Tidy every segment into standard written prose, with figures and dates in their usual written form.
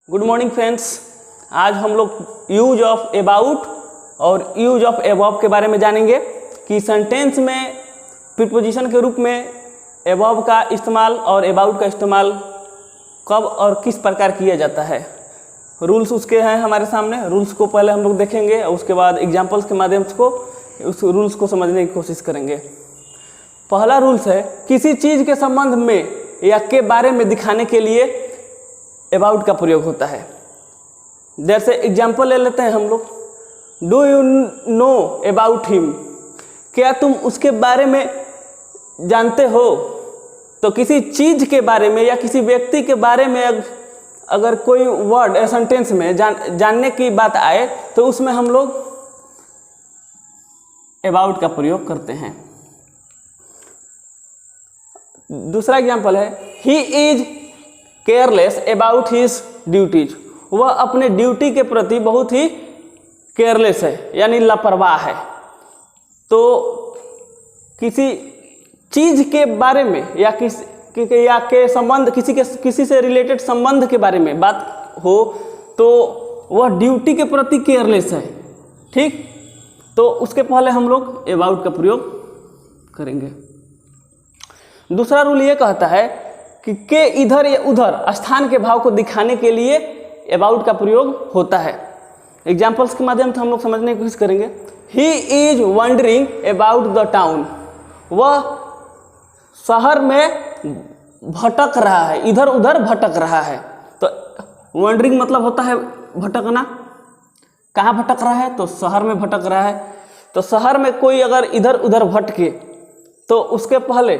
Good morning friends. आज हम लोग यूज ऑफ अबाउट और यूज ऑफ अबव के बारे में जानेंगे कि सेंटेंस में प्रीपोजिशन के रूप में अबव का इस्तेमाल और अबाउट का इस्तेमाल कब और किस प्रकार किया जाता है। रूल्स उसके हैं हमारे सामने। रूल्स को पहले हम लोग देखेंगे और उसके बाद एग्जाम्पल्स के माध्यम से उस रूल्स को समझने की कोशिश करेंगे। पहला रूल्स है किसी चीज़ के संबंध में या के बारे में दिखाने के लिए अबाउट का प्रयोग होता है। जैसे एग्जाम्पल ले लेते हैं हम लोग, do you know about him, क्या तुम उसके बारे में जानते हो। तो किसी चीज़ के बारे में या किसी व्यक्ति के बारे में अगर कोई वर्ड या सेंटेंस में जानने की बात आए तो उसमें हम लोग अबाउट का प्रयोग करते हैं। दूसरा एग्जाम्पल है he is careless about his duties, वह अपने ड्यूटी के प्रति बहुत ही केयरलेस है यानी लापरवाह है। तो किसी चीज़ के बारे में या के संबंध किसी से रिलेटेड संबंध के बारे में बात हो तो वह ड्यूटी के प्रति केयरलेस है, ठीक। तो उसके पहले हम लोग अबाउट का प्रयोग करेंगे। दूसरा रूल ये कहता है कि के इधर या उधर स्थान के भाव को दिखाने के लिए अबाउट का प्रयोग होता है। एग्जाम्पल्स के माध्यम से हम लोग समझने की कोशिश करेंगे। He is wondering about the town, वह शहर में भटक रहा है, इधर उधर भटक रहा है। तो वंडरिंग मतलब होता है भटकना। कहाँ भटक रहा है? तो शहर में भटक रहा है। तो शहर में कोई अगर इधर उधर भटके तो उसके पहले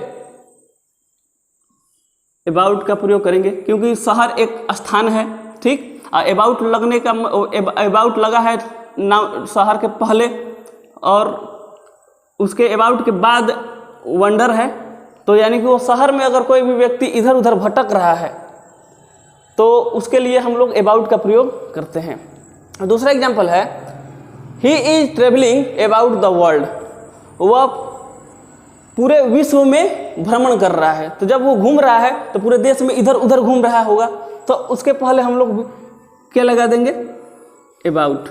अबाउट का प्रयोग करेंगे, क्योंकि शहर एक स्थान है, ठीक। अबाउट लगने का अबाउट लगा है नाम शहर के पहले और उसके अबाउट के बाद वंडर है। तो यानी कि वो शहर में अगर कोई भी व्यक्ति इधर उधर भटक रहा है तो उसके लिए हम लोग अबाउट का प्रयोग करते हैं। दूसरा एग्जाम्पल है he is travelling about the world, वह पूरे विश्व में भ्रमण कर रहा है। तो जब वो घूम रहा है तो पूरे देश में इधर उधर घूम रहा होगा, तो उसके पहले हम लोग क्या लगा देंगे? अबाउट।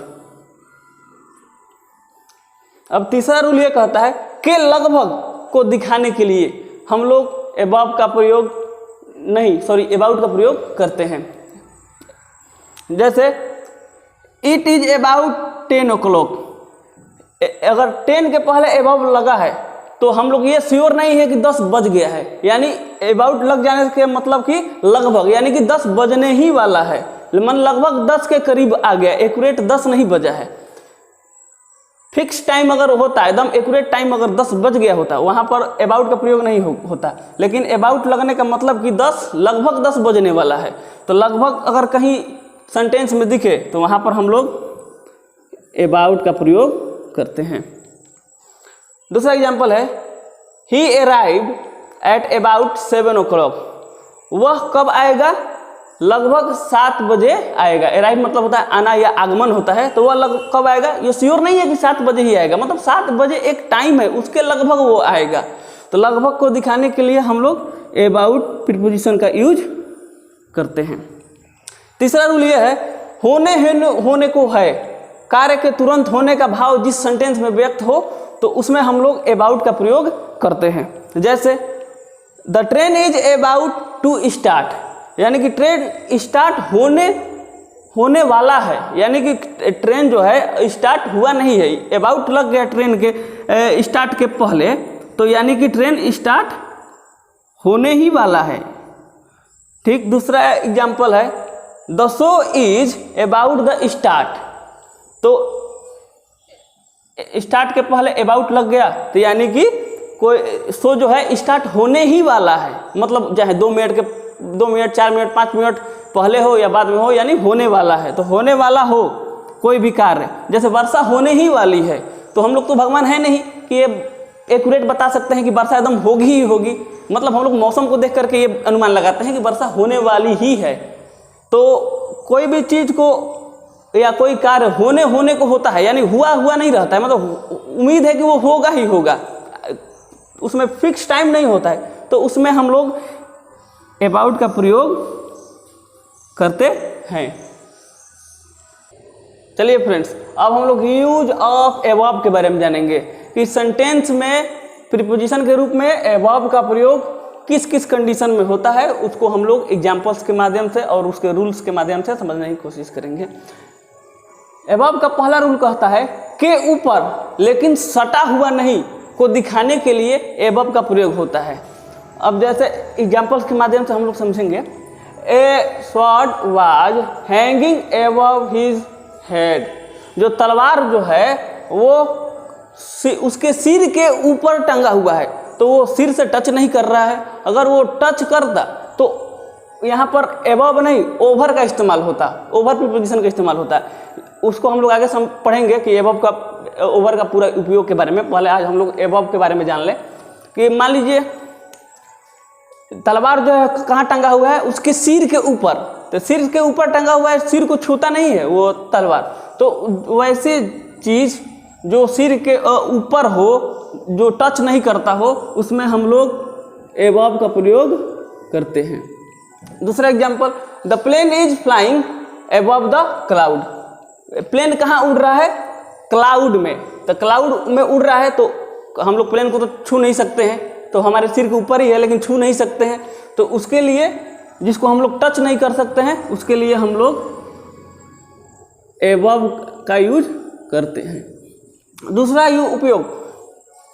अब तीसरा रूल ये कहता है कि लगभग को दिखाने के लिए हम लोग अबाउट का प्रयोग करते हैं। जैसे इट इज अबाउट 10 o'clock, अगर 10 के पहले अबाउट लगा है तो हम लोग ये श्योर नहीं है कि 10 बज गया है, यानी अबाउट लग जाने के मतलब कि लगभग, यानी कि 10 बजने ही वाला है, मन लगभग 10 के करीब आ गया, एक्यूरेट 10 नहीं बजा है। फिक्स टाइम अगर होता है, एकदम एक्यूरेट टाइम अगर 10 बज गया होता, वहाँ पर अबाउट का प्रयोग नहीं होता। लेकिन अबाउट लगने का मतलब कि लगभग 10 बजने वाला है। तो लगभग अगर कहीं सेंटेंस में दिखे तो वहाँ पर हम लोग अबाउट का प्रयोग करते हैं। दूसरा एग्जाम्पल है ही अराइव्ड एट अबाउट 7 o'clock, वह कब आएगा? लगभग 7 बजे आएगा। अराइव मतलब होता है आना या आगमन होता है। तो वह कब आएगा ये श्योर नहीं है कि 7 बजे ही आएगा, मतलब 7 बजे एक टाइम है, उसके लगभग वो आएगा। तो लगभग को दिखाने के लिए हम लोग अबाउट प्रीपोजिशन का यूज करते हैं। तीसरा रूल ये है होने को है, कार्य के तुरंत होने का भाव जिस सेंटेंस में व्यक्त हो तो उसमें हम लोग अबाउट का प्रयोग करते हैं। जैसे the train is about to start, यानी कि ट्रेन स्टार्ट होने वाला है, यानी कि ट्रेन जो है स्टार्ट हुआ नहीं है, अबाउट लग गया ट्रेन के स्टार्ट के पहले, तो यानी कि ट्रेन स्टार्ट होने ही वाला है, ठीक। दूसरा एग्जाम्पल है the show is about the start, तो स्टार्ट के पहले अबाउट लग गया तो यानी कि कोई शो जो है स्टार्ट होने ही वाला है, मतलब चाहे 2 मिनट 4 मिनट 5 मिनट पहले हो या बाद में हो, यानी होने वाला है। तो होने वाला हो कोई भी कार्य, जैसे वर्षा होने ही वाली है, तो हम लोग तो भगवान है नहीं कि ये एक्यूरेट बता सकते हैं कि वर्षा एकदम होगी ही होगी, मतलब हम लोग मौसम को देख करके ये अनुमान लगाते हैं कि वर्षा होने वाली ही है। तो कोई भी चीज़ को या कोई कार्य होने को होता है, यानी हुआ नहीं रहता है, मतलब उम्मीद है कि वो होगा ही होगा, उसमें फिक्स टाइम नहीं होता है। तो उसमें हम लोग अबाउट का प्रयोग करते हैं। चलिए फ्रेंड्स, अब हम लोग यूज ऑफ एबव के बारे में जानेंगे कि सेंटेंस में प्रीपोजिशन के रूप में एबव का प्रयोग किस किस कंडीशन में होता है, उसको हम लोग एग्जाम्पल्स के माध्यम से और उसके रूल्स के माध्यम से समझने की कोशिश करेंगे। एबव का पहला रूल कहता है के ऊपर लेकिन सटा हुआ नहीं को दिखाने के लिए एबव का प्रयोग होता है। अब जैसे एग्जाम्पल्स के माध्यम से हम लोग समझेंगे। A sword was hanging above his head, जो तलवार जो है वो उसके सिर के ऊपर टंगा हुआ है, तो वो सिर से टच नहीं कर रहा है। अगर वो टच करता तो यहाँ पर एबव नहीं ओवर का इस्तेमाल होता, ओवर प्रीपोजिशन का इस्तेमाल होता है। उसको हम लोग आगे पढ़ेंगे कि एबव का ओवर का पूरा उपयोग के बारे में। पहले आज हम लोग एबव के बारे में जान लें कि मान लीजिए तलवार जो है कहाँ टंगा हुआ है, उसके सिर के ऊपर, तो सिर के ऊपर टंगा हुआ है, सिर को छूता नहीं है वो तलवार। तो वैसे चीज़ जो सिर के ऊपर हो, जो टच नहीं करता हो, उसमें हम लोग एबव का प्रयोग करते हैं। दूसरा example, the plane is flying above the cloud. Plane कहाँ उड़ रहा है? क्लाउड में। तो क्लाउड में उड़ रहा है तो हम लोग प्लेन को तो छू नहीं सकते हैं, तो हमारे सिर के ऊपर ही है लेकिन छू नहीं सकते हैं। तो उसके लिए, जिसको हम लोग टच नहीं कर सकते हैं, उसके लिए हम लोग एबव का यूज करते हैं। दूसरा उपयोग,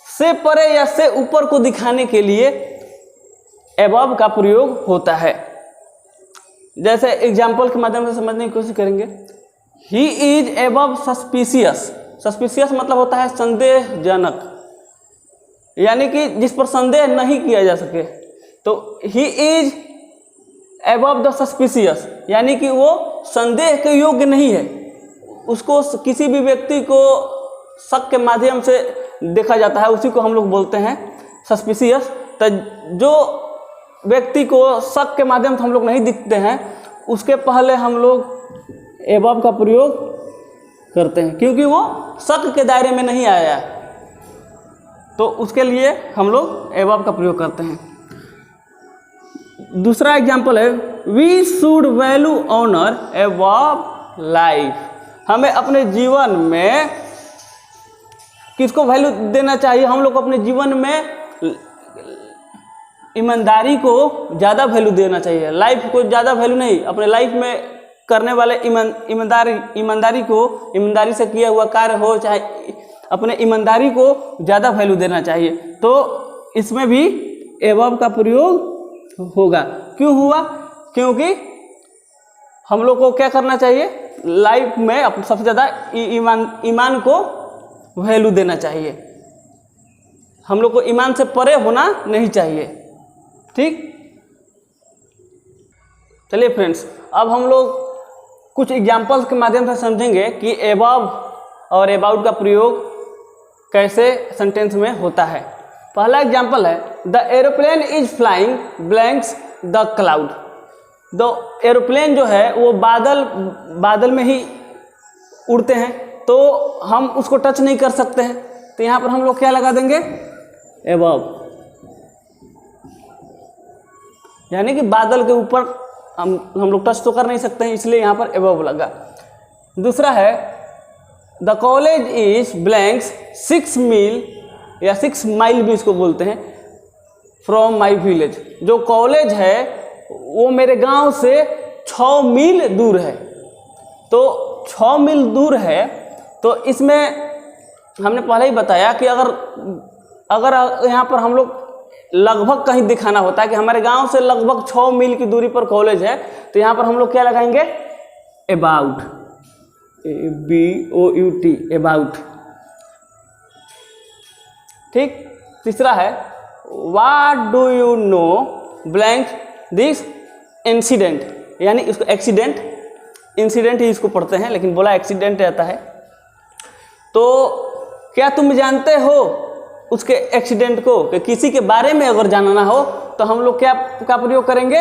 से परे या से ऊपर को दिखाने के लिए एबव का प्रयोग होता है। जैसे एग्जाम्पल के माध्यम से समझने की कोशिश करेंगे। He is above suspicious. Suspicious मतलब होता है संदेहजनक, यानी कि जिस पर संदेह नहीं किया जा सके। तो he is above the suspicious, यानी कि वो संदेह के योग्य नहीं है। उसको किसी भी व्यक्ति को शक के माध्यम से देखा जाता है, उसी को हम लोग बोलते हैं सस्पिशियस। तो जो व्यक्ति को शक के माध्यम से हम लोग नहीं दिखते हैं, उसके पहले हम लोग एबव का प्रयोग करते हैं, क्योंकि वो शक के दायरे में नहीं आया है, तो उसके लिए हम लोग एबव का प्रयोग करते हैं। दूसरा एग्जाम्पल है, we should value honour above life. हमें अपने जीवन में किसको वैल्यू देना चाहिए? हम लोग अपने जीवन में ईमानदारी को ज़्यादा वैल्यू देना चाहिए, लाइफ को ज़्यादा वैल्यू नहीं। अपने लाइफ में करने वाले ईमानदारी को, ईमानदारी से किया हुआ कार्य हो चाहे अपने ईमानदारी को ज़्यादा वैल्यू देना चाहिए। तो इसमें भी एबव का प्रयोग होगा। क्यों हुआ? क्योंकि हम लोग को क्या करना चाहिए? लाइफ में सबसे ज़्यादा ईमान को वैल्यू देना चाहिए। हम लोग को ईमान से परे होना नहीं चाहिए। ठीक, चलिए फ्रेंड्स, अब हम लोग कुछ एग्जाम्पल्स के माध्यम से समझेंगे कि एबव और अबाउट का प्रयोग कैसे सेंटेंस में होता है। पहला एग्जाम्पल है, the aeroplane is flying blanks the cloud. The aeroplane जो है वो बादल में ही उड़ते हैं, तो हम उसको टच नहीं कर सकते हैं। तो यहाँ पर हम लोग क्या लगा देंगे? एबव, यानी कि बादल के ऊपर हम लोग टच तो कर नहीं सकते हैं, इसलिए यहाँ पर एबव लगा। दूसरा है, द कॉलेज इज ब्लैंक्स 6 मील या 6 माइल भी इसको बोलते हैं, फ्रॉम माई विलेज। जो कॉलेज है वो मेरे गांव से 6 मील दूर है। तो 6 मील दूर है, तो इसमें हमने पहले ही बताया कि अगर यहाँ पर हम लोग लगभग कहीं दिखाना होता है कि हमारे गांव से लगभग 6 मील की दूरी पर कॉलेज है, तो यहाँ पर हम लोग क्या लगाएंगे? About, ABOUT, about. ठीक। तीसरा है, what do you know blank this incident, यानी इसको एक्सीडेंट, इंसिडेंट ही इसको पढ़ते हैं लेकिन बोला एक्सीडेंट रहता है। तो क्या तुम जानते हो उसके एक्सीडेंट को? कि किसी के बारे में अगर जानना हो तो हम लोग क्या का प्रयोग करेंगे?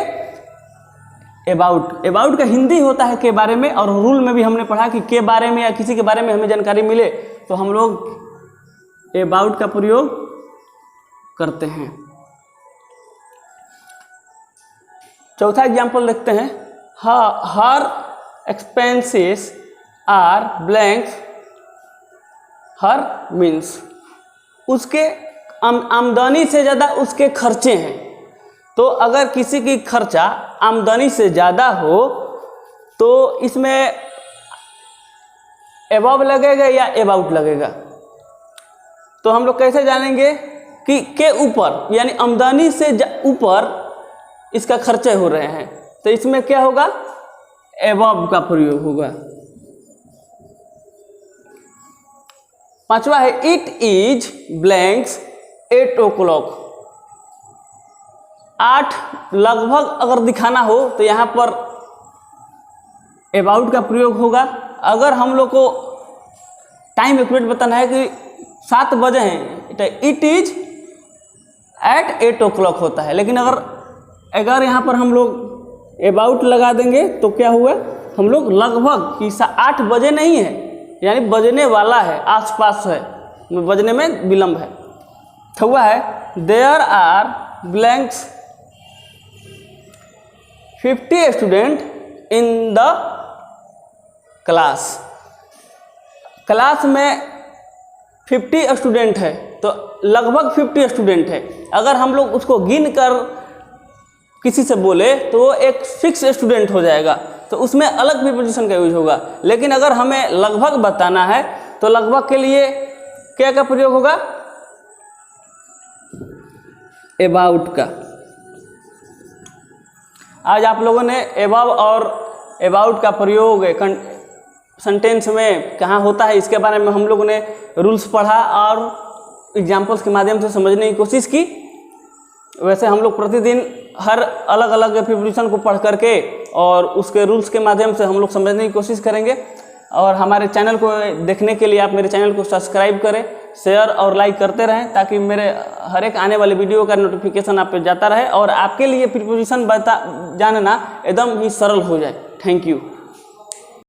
अबाउट। अबाउट का हिंदी होता है के बारे में, और रूल में भी हमने पढ़ा कि के बारे में या किसी के बारे में हमें जानकारी मिले तो हम लोग अबाउट का प्रयोग करते हैं। चौथा एग्जाम्पल देखते हैं, her expenses are blanks her means उसके आमदनी से ज़्यादा उसके खर्चे हैं। तो अगर किसी की खर्चा आमदनी से ज़्यादा हो तो इसमें एबव लगेगा या एबाउट लगेगा। तो हम लोग कैसे जानेंगे कि के ऊपर यानी आमदनी से ऊपर इसका खर्चे हो रहे हैं, तो इसमें क्या होगा, एबव का प्रयोग होगा। पांचवा है इट इज ब्लैंक्स 8 o'clock। 8 लगभग अगर दिखाना हो तो यहाँ पर अबाउट का प्रयोग होगा। अगर हम लोग को टाइम एक्यूरेट बताना है कि 7 बजे हैं तो इट इज एट 8 o'clock होता है। लेकिन अगर यहाँ पर हम लोग अबाउट लगा देंगे तो क्या हुआ, हम लोग लगभग कि 8 बजे नहीं है, यानी बजने वाला है, आसपास है, बजने में विलम्ब है। छठवा है there are blanks 50 student in the class. Class में 50 स्टूडेंट है तो लगभग 50 स्टूडेंट है। अगर हम लोग उसको गिन कर किसी से बोले तो वो एक 6 स्टूडेंट हो जाएगा, तो उसमें अलग प्रीपोजिशन का यूज होगा। लेकिन अगर हमें लगभग बताना है तो लगभग के लिए क्या का प्रयोग होगा, अबाउट का। आज आप लोगों ने अबव और अबाउट का प्रयोग सेंटेंस में कहाँ होता है इसके बारे में हम लोगों ने रूल्स पढ़ा और एग्जाम्पल्स के माध्यम से समझने की कोशिश की। वैसे हम लोग प्रतिदिन हर अलग अलग प्रीपोजिशन को पढ़ करके और उसके रूल्स के माध्यम से हम लोग समझने की कोशिश करेंगे। और हमारे चैनल को देखने के लिए आप मेरे चैनल को सब्सक्राइब करें, शेयर और लाइक करते रहें ताकि मेरे हर एक आने वाले वीडियो का नोटिफिकेशन आप पे जाता रहे और आपके लिए प्रीपोजिशन जानना एकदम ही सरल हो जाए। Thank you.